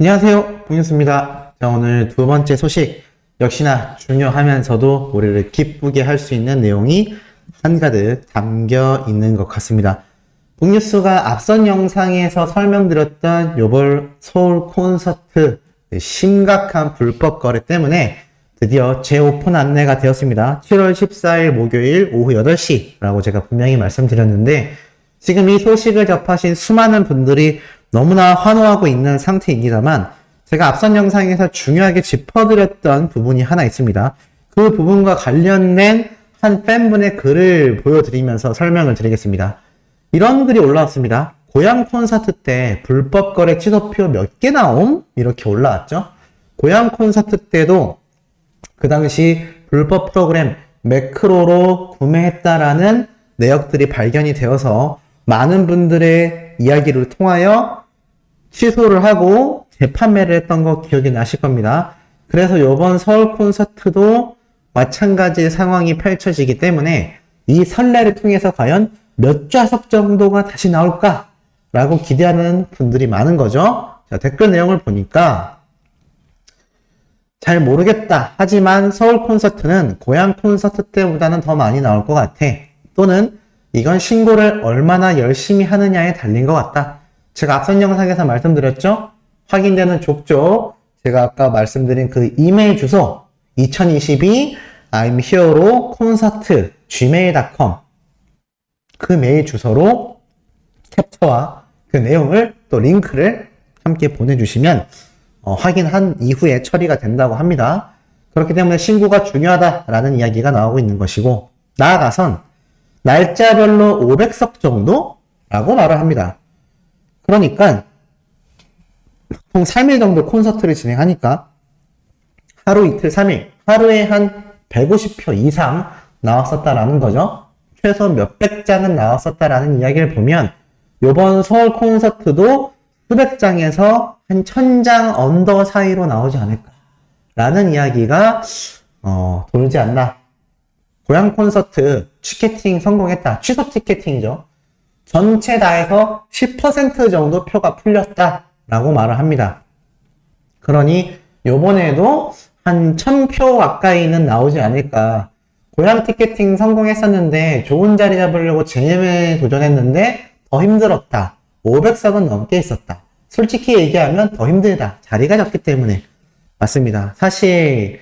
안녕하세요, 봉유스입니다. 자, 오늘 두 번째 소식, 역시나 중요하면서도 우리를 기쁘게 할 수 있는 내용이 한가득 담겨 있는 것 같습니다. 봉유스가 앞선 영상에서 설명드렸던 요번 서울 콘서트 심각한 불법 거래 때문에 드디어 재오픈 안내가 되었습니다. 7월 14일 목요일 오후 8시라고 제가 분명히 말씀드렸는데, 지금 이 소식을 접하신 수많은 분들이 너무나 환호하고 있는 상태입니다만, 제가 앞선 영상에서 중요하게 짚어드렸던 부분이 하나 있습니다. 그 부분과 관련된 한 팬분의 글을 보여드리면서 설명을 드리겠습니다. 이런 글이 올라왔습니다. 고향 콘서트 때 불법 거래 취소표 몇 개 나옴? 이렇게 올라왔죠. 고향 콘서트 때도 그 당시 불법 프로그램 매크로로 구매했다라는 내역들이 발견이 되어서 많은 분들의 이야기를 통하여 취소를 하고 재판매를 했던 거 기억이 나실 겁니다. 그래서 이번 서울 콘서트도 마찬가지의 상황이 펼쳐지기 때문에 이 선례를 통해서 과연 몇 좌석 정도가 다시 나올까? 라고 기대하는 분들이 많은 거죠. 자, 댓글 내용을 보니까 잘 모르겠다. 하지만 서울 콘서트는 고향 콘서트 때보다는 더 많이 나올 것 같아. 또는 이건 신고를 얼마나 열심히 하느냐에 달린 것 같다. 제가 앞선 영상에서 말씀드렸죠? 확인되는 족족, 제가 아까 말씀드린 그 이메일 주소 2022 I'm here로 콘서트 gmail.com 그 메일 주소로 캡처와 그 내용을 또 링크를 함께 보내주시면 확인한 이후에 처리가 된다고 합니다. 그렇기 때문에 신고가 중요하다라는 이야기가 나오고 있는 것이고, 나아가선 날짜별로 500석 정도라고 말을 합니다. 그러니까 보통 3일 정도 콘서트를 진행하니까 하루 이틀 3일 하루에 한 150표 이상 나왔었다라는 거죠. 최소 몇백 장은 나왔었다라는 이야기를 보면 요번 서울 콘서트도 수백 장에서 한 1000장 언더 사이로 나오지 않을까 라는 이야기가 돌지 않나. 고향 콘서트 티켓팅 성공했다. 취소 티켓팅이죠. 전체 다 해서 10% 정도 표가 풀렸다 라고 말을 합니다. 그러니 요번에도 한 1000표 가까이는 나오지 않을까. 고향 티켓팅 성공했었는데 좋은 자리 잡으려고 재매매 도전했는데 더 힘들었다. 500석은 넘게 있었다. 솔직히 얘기하면 더 힘들다. 자리가 적기 때문에. 맞습니다. 사실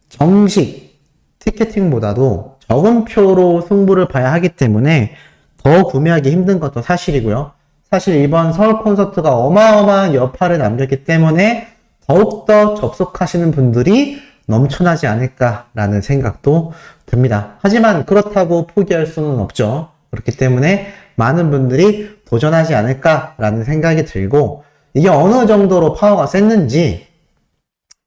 정식 티켓팅보다도 적은 표로 승부를 봐야 하기 때문에 더 구매하기 힘든 것도 사실이고요. 사실 이번 서울 콘서트가 어마어마한 여파를 남겼기 때문에 더욱더 접속하시는 분들이 넘쳐나지 않을까라는 생각도 듭니다. 하지만 그렇다고 포기할 수는 없죠. 그렇기 때문에 많은 분들이 도전하지 않을까라는 생각이 들고, 이게 어느 정도로 파워가 셌는지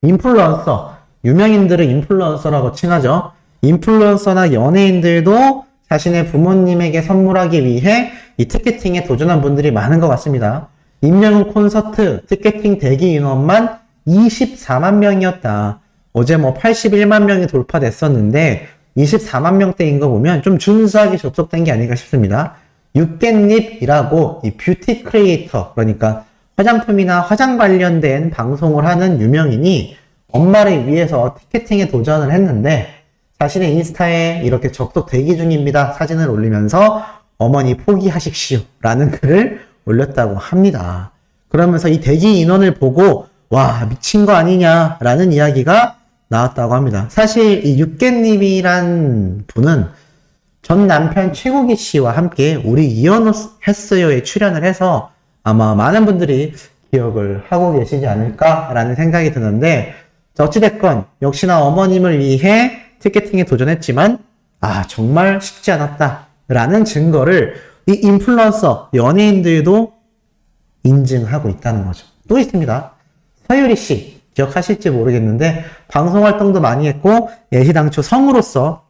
인플루언서, 유명인들을 인플루언서라고 칭하죠. 인플루언서나 연예인들도 자신의 부모님에게 선물하기 위해 이 티켓팅에 도전한 분들이 많은 것 같습니다. 임영웅 콘서트 티켓팅 대기 인원만 24만 명이었다. 어제 81만 명이 돌파됐었는데 24만 명대인 거 보면 좀 준수하게 접속된 게 아닌가 싶습니다. 육깻잎이라고 이 뷰티 크리에이터, 그러니까 화장품이나 화장 관련된 방송을 하는 유명인이 엄마를 위해서 티켓팅에 도전을 했는데 자신의 인스타에 이렇게 접속 대기 중입니다 사진을 올리면서 어머니 포기하십시오 라는 글을 올렸다고 합니다. 그러면서 이 대기 인원을 보고 와 미친 거 아니냐 라는 이야기가 나왔다고 합니다. 사실 이 육깻잎이란 분은 전 남편 최국희 씨와 함께 우리 이혼했어요에 출연을 해서 아마 많은 분들이 기억을 하고 계시지 않을까라는 생각이 드는데, 어찌됐건 역시나 어머님을 위해 티켓팅에 도전했지만 정말 쉽지 않았다라는 증거를 이 인플루언서, 연예인들도 인증하고 있다는 거죠. 또 있습니다. 서유리 씨 기억하실지 모르겠는데 방송 활동도 많이 했고 예시당초 성우로서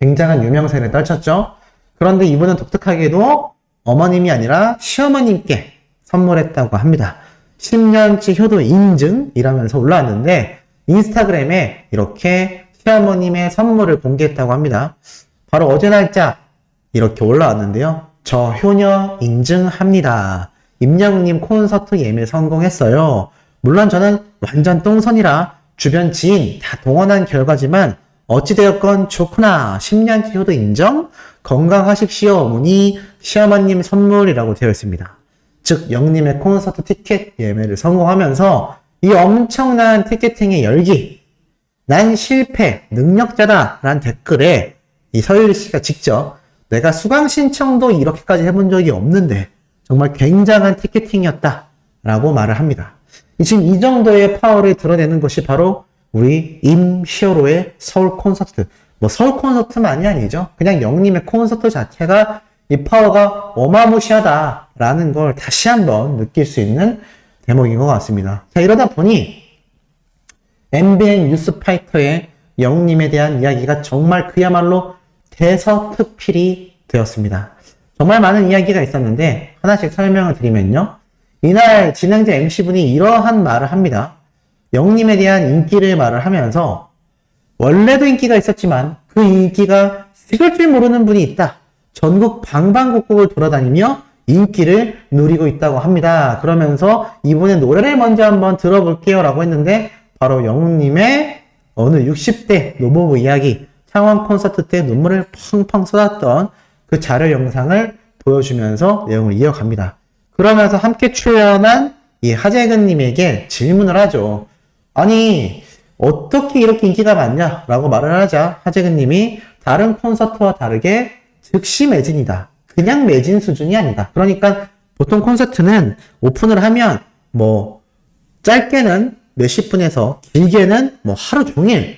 굉장한 유명세를 떨쳤죠. 그런데 이분은 독특하게도 어머님이 아니라 시어머님께 선물했다고 합니다. 10년치 효도 인증이라면서 올라왔는데 인스타그램에 이렇게 시어머님의 선물을 공개했다고 합니다. 바로 어제 날짜 이렇게 올라왔는데요. 저 효녀 인증합니다. 임영웅님 콘서트 예매 성공했어요. 물론 저는 완전 똥손이라 주변 지인 다 동원한 결과지만 어찌되었건 좋구나. 10년치 효도 인정. 건강하십시오. 어머니 시어머님 선물이라고 되어 있습니다. 즉 영님의 콘서트 티켓 예매를 성공하면서 이 엄청난 티켓팅의 열기, 난 실패, 능력자다 라는 댓글에 이 서유리 씨가 직접 내가 수강 신청도 이렇게까지 해본 적이 없는데 정말 굉장한 티켓팅이었다 라고 말을 합니다. 지금 이 정도의 파워를 드러내는 것이 바로 우리 임시어로의 서울 콘서트. 뭐 서울 콘서트만이 아니죠. 그냥 영님의 콘서트 자체가 이 파워가 어마무시하다라는 걸 다시 한번 느낄 수 있는 대목인 것 같습니다. 자, 이러다 보니 MBN 뉴스파이터의 영님에 대한 이야기가 정말 그야말로 대서특필이 되었습니다. 정말 많은 이야기가 있었는데 하나씩 설명을 드리면요. 이날 진행자 MC분이 이러한 말을 합니다. 영님에 대한 인기를 말을 하면서 원래도 인기가 있었지만 그 인기가 식을 줄 모르는 분이 있다. 전국 방방곡곡을 돌아다니며 인기를 누리고 있다고 합니다. 그러면서 이분의 노래를 먼저 한번 들어볼게요 라고 했는데 바로 영님의 어느 60대 노부부 이야기, 창원 콘서트 때 눈물을 펑펑 쏟았던 그 자료 영상을 보여주면서 내용을 이어갑니다. 그러면서 함께 출연한 이 하재근님에게 질문을 하죠. 아니 어떻게 이렇게 인기가 많냐 라고 말을 하자 하재근님이 다른 콘서트와 다르게 즉시 매진이다. 그냥 매진 수준이 아니다. 그러니까 보통 콘서트는 오픈을 하면 뭐 짧게는 몇십 분에서 길게는 뭐 하루 종일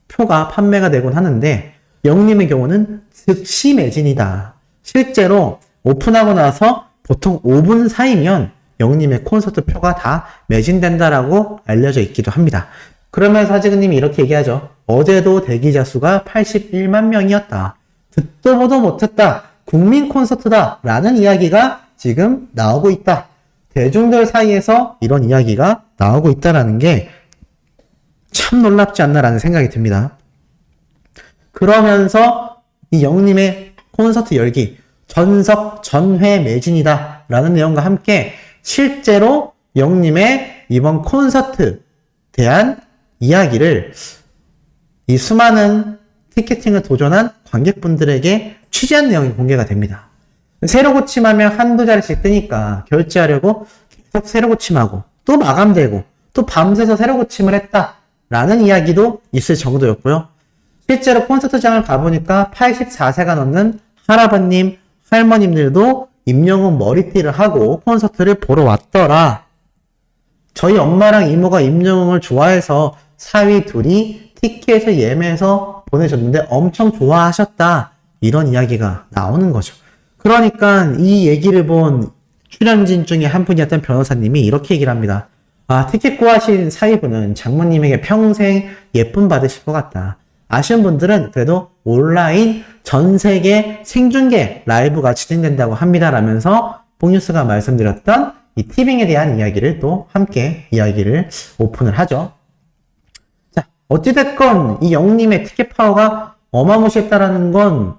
표가 판매가 되곤 하는데 영님의 경우는 즉시 매진이다. 실제로 오픈하고 나서 보통 5분 사이면 영님의 콘서트 표가 다 매진된다라고 알려져 있기도 합니다. 그러면서 하지근님이 이렇게 얘기하죠. 어제도 대기자 수가 81만 명이었다. 듣도 보도 못했다. 국민 콘서트다. 라는 이야기가 지금 나오고 있다. 대중들 사이에서 이런 이야기가 나오고 있다라는 게 참 놀랍지 않나라는 생각이 듭니다. 그러면서 이 영님의 콘서트 열기, 전석 전회 매진이다 라는 내용과 함께 실제로 영님의 이번 콘서트 대한 이야기를 이 수많은 티켓팅을 도전한 관객분들에게 취재한 내용이 공개가 됩니다. 새로 고침하면 한두 자리씩 뜨니까 결제하려고 계속 새로 고침하고 또 마감되고 또 밤새서 새로 고침을 했다라는 이야기도 있을 정도였고요. 실제로 콘서트장을 가보니까 84세가 넘는 할아버님, 할머님들도 임영웅 머리띠를 하고 콘서트를 보러 왔더라. 저희 엄마랑 이모가 임영웅을 좋아해서 사위 둘이 티켓을 예매해서 보내줬는데 엄청 좋아하셨다. 이런 이야기가 나오는 거죠. 그러니까 이 얘기를 본 출연진 중에 한 분이었던 변호사님이 이렇게 얘기를 합니다. 아, 티켓 구하신 사위분은 장모님에게 평생 예쁨 받으실 것 같다. 아시는 분들은 그래도 온라인 전 세계 생중계 라이브가 진행된다고 합니다. 라면서 복뉴스가 말씀드렸던 이 티빙에 대한 이야기를 또 함께 이야기를 오픈을 하죠. 자, 어찌됐건 이 영님의 티켓 파워가 어마무시했다라는 건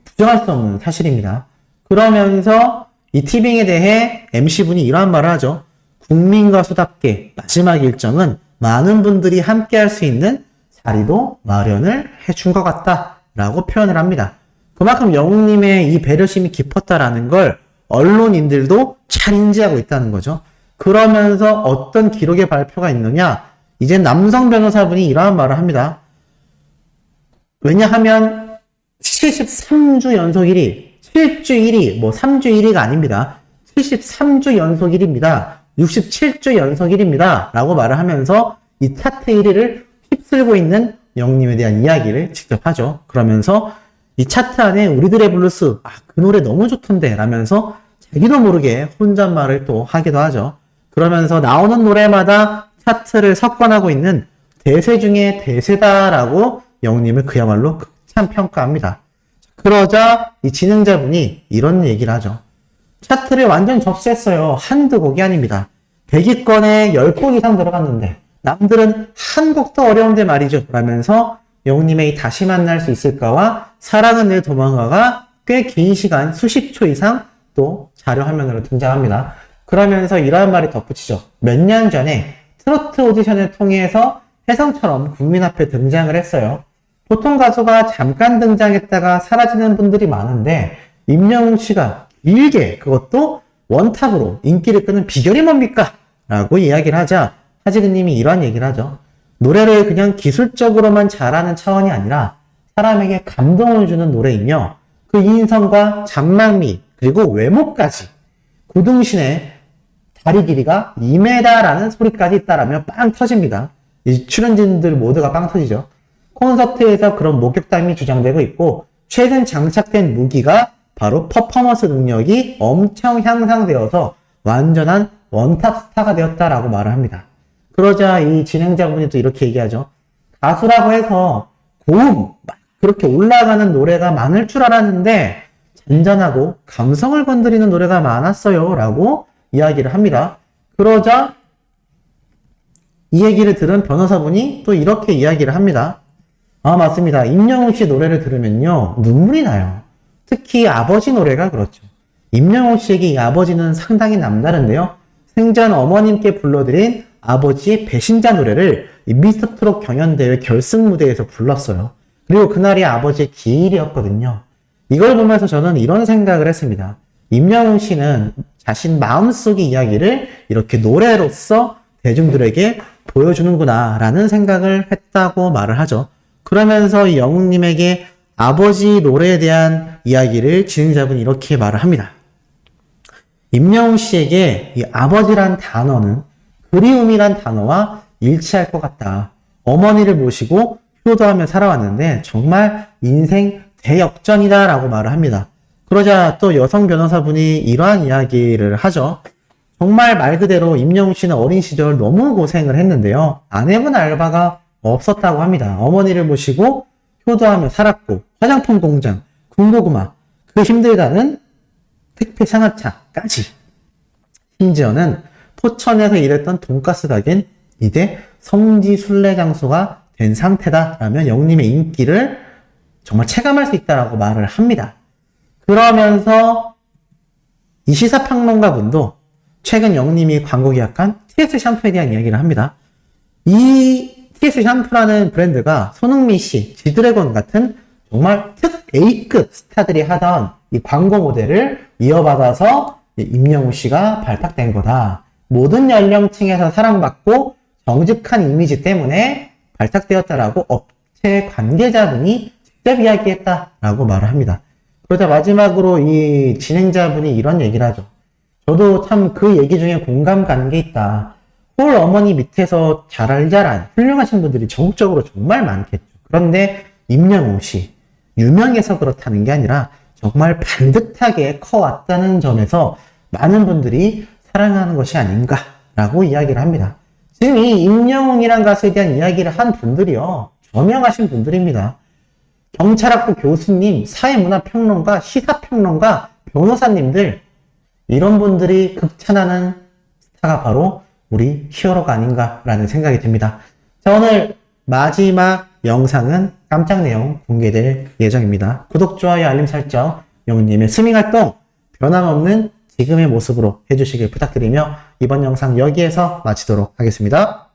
부정할 수 없는 사실입니다. 그러면서 이 티빙에 대해 MC분이 이러한 말을 하죠. 국민 가수답게 마지막 일정은 많은 분들이 함께 할 수 있는 자리도 마련을 해준 것 같다라고 표현을 합니다. 그만큼 영웅님의 이 배려심이 깊었다라는 걸 언론인들도 잘 인지하고 있다는 거죠. 그러면서 어떤 기록의 발표가 있느냐? 이제 남성 변호사분이 이러한 말을 합니다. 왜냐하면 73주 연속 1위, 7주 1위, 뭐 3주 1위가 아닙니다. 73주 연속 1위입니다. 67주 연속 1위입니다. 라고 말을 하면서 이 차트 1위를 휩쓸고 있는 영님에 대한 이야기를 직접 하죠. 그러면서 이 차트 안에 우리들의 블루스, 그 노래 너무 좋던데 라면서 자기도 모르게 혼잣말을 또 하기도 하죠. 그러면서 나오는 노래마다 차트를 석권하고 있는 대세 중에 대세다라고 영님을 그야말로 극찬 평가합니다. 그러자 이 진행자분이 이런 얘기를 하죠. 차트를 완전 접수했어요. 한두 곡이 아닙니다. 100위권에 10곡 이상 들어갔는데 남들은 한 곡도 어려운데 말이죠. 라면서 영님의 다시 만날 수 있을까와 사랑은 늘 도망가가 꽤 긴 시간 수십 초 이상 또 자료 화면으로 등장합니다. 그러면서 이러한 말이 덧붙이죠. 몇 년 전에 트로트 오디션을 통해서 혜성처럼 국민 앞에 등장을 했어요. 보통 가수가 잠깐 등장했다가 사라지는 분들이 많은데 임영웅 씨가 길게 그것도 원탑으로 인기를 끄는 비결이 뭡니까? 라고 이야기를 하자 하지근님이 이러한 얘기를 하죠. 노래를 그냥 기술적으로만 잘하는 차원이 아니라 사람에게 감동을 주는 노래이며 그 인성과 잔망미 그리고 외모까지 고등신의 다리 길이가 2m라는 소리까지 있다라면 빵 터집니다. 이 출연진들 모두가 빵 터지죠. 콘서트에서 그런 목격담이 주장되고 있고 최근 장착된 무기가 바로 퍼포먼스 능력이 엄청 향상되어서 완전한 원탑 스타가 되었다라고 말을 합니다. 그러자 이 진행자분이 또 이렇게 얘기하죠. 가수라고 해서 고음 막 그렇게 올라가는 노래가 많을 줄 알았는데 잔잔하고 감성을 건드리는 노래가 많았어요 라고 이야기를 합니다. 그러자 이 얘기를 들은 변호사분이 또 이렇게 이야기를 합니다. 아, 맞습니다. 임영웅 씨 노래를 들으면요 눈물이 나요. 특히 아버지 노래가 그렇죠. 임영웅 씨에게 이 아버지는 상당히 남다른데요. 생전 어머님께 불러드린 아버지의 배신자 노래를 미스터트롯 경연대회 결승 무대에서 불렀어요. 그리고 그날이 아버지의 기일이었거든요. 이걸 보면서 저는 이런 생각을 했습니다. 임영웅 씨는 자신 마음속의 이야기를 이렇게 노래로서 대중들에게 보여주는구나 라는 생각을 했다고 말을 하죠. 그러면서 이 영웅님에게 아버지 노래에 대한 이야기를 진행자분이 이렇게 말을 합니다. 임영웅 씨에게 이 아버지란 단어는 그리움이란 단어와 일치할 것 같다. 어머니를 모시고 효도하며 살아왔는데 정말 인생 대역전이다 라고 말을 합니다. 그러자 또 여성 변호사분이 이러한 이야기를 하죠. 정말 말 그대로 임영웅 씨는 어린 시절 너무 고생을 했는데요. 안 해본 알바가 없었다고 합니다. 어머니를 모시고 효도하며 살았고 화장품 공장, 군고구마, 그 힘들다는 택배 상하차까지 심지어는 포천에서 일했던 돈가스 가게는 이제 성지 순례 장소가 된 상태다라며 영웅님의 인기를 정말 체감할 수 있다라고 말을 합니다. 그러면서 이 시사평론가 분도 최근 영웅님이 광고 계약한 TS 샴푸에 대한 이야기를 합니다. 이 TS 샴푸라는 브랜드가 손흥민 씨, 지드래곤 같은 정말 특 A급 스타들이 하던 이 광고 모델을 이어받아서 임영웅 씨가 발탁된 거다. 모든 연령층에서 사랑받고 정직한 이미지 때문에 발탁되었다라고 업체 관계자분이 직접 이야기했다라고 말을 합니다. 그러자 마지막으로 이 진행자분이 이런 얘기를 하죠. 저도 참 그 얘기 중에 공감 가는 게 있다. 홀 어머니 밑에서 자랄 훌륭하신 분들이 전국적으로 정말 많겠죠. 그런데 임영웅 씨, 유명해서 그렇다는 게 아니라 정말 반듯하게 커왔다는 점에서 많은 분들이 사랑하는 것이 아닌가라고 이야기를 합니다. 지금 이 임영웅이란 가수에 대한 이야기를 한 분들이요. 저명하신 분들입니다. 경찰학부 교수님, 사회문화평론가, 시사평론가, 변호사님들 이런 분들이 극찬하는 스타가 바로 우리 히어로가 아닌가라는 생각이 듭니다. 자, 오늘 마지막 영상은 깜짝 내용 공개될 예정입니다. 구독, 좋아요, 알림 설정, 영웅님의 스밍활동 변함없는 지금의 모습으로 해주시길 부탁드리며 이번 영상 여기에서 마치도록 하겠습니다.